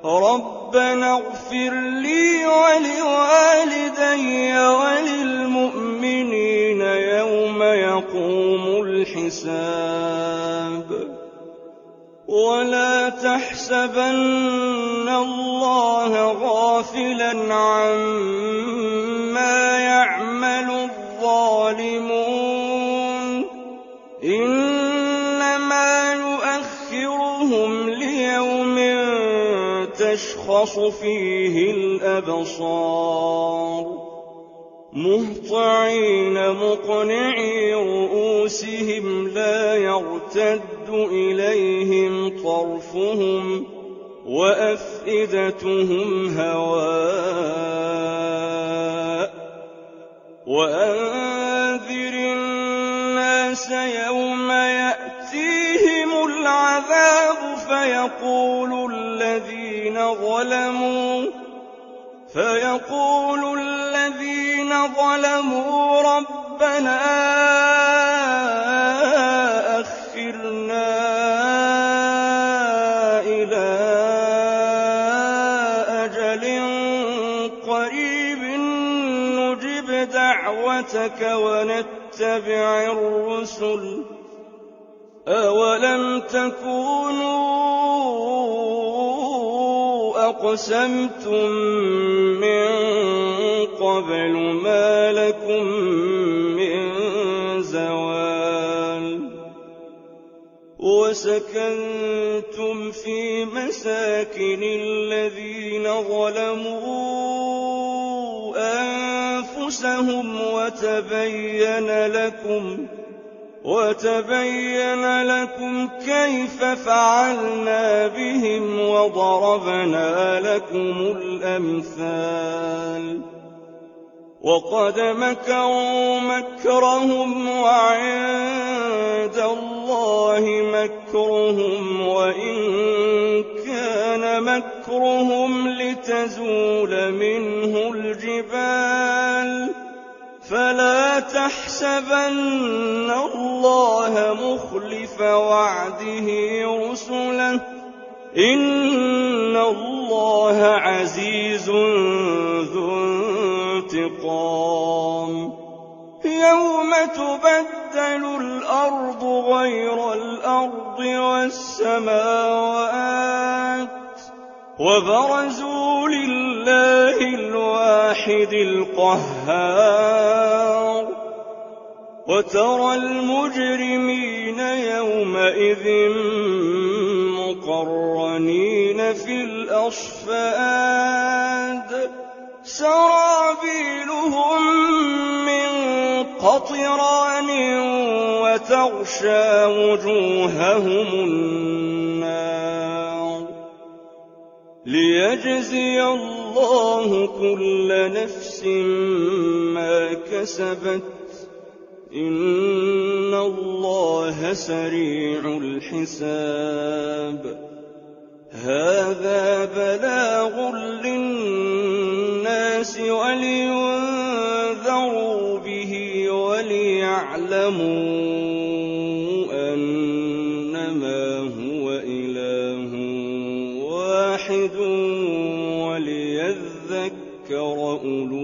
ربنا اغفر لي ولوالدي وللمؤمنين يوم يقوم الحساب ولا تحسبن الله غافلا عما يعمل الظالمون إنما يؤخرهم ليوم تشخص فيه الأبصار مهطعين مقنعي رؤوسهم لا يرتد إليهم طرفهم وأفئدتهم هواء وأنذر الناس يوم يأتيهم العذاب فيقول الذين ظلموا ربنا أخرنا إلى أجل قريب نجب دعوتك ونتبع الرسل أولم تكونوا أقسمتم من قبل ما لكم من زوال وسكنتم في مساكن الذين ظلموا أنفسهم وتبين لكم كيف فعلنا بهم وضربنا لكم الأمثال وقد مكروا مكرهم وعند الله مكرهم وإن كان مكرهم لتزول منه الجبال فلا تحسبن الله مخلف وعده رسله إن الله عزيز ذو انتقام يوم تبدل الأرض غير الأرض والسماوات وبرزوا لله الواحد القهار وترى المجرمين يومئذ مقرنين في الأصفاد سرابيلهم من قطران وتغشى وجوههم النار ليجزي الله كل نفس ما كسبت إن الله سريع الحساب هذا بلاغ للناس ولينذروا به وليعلموا أنما هو إله واحد وليذكر أولو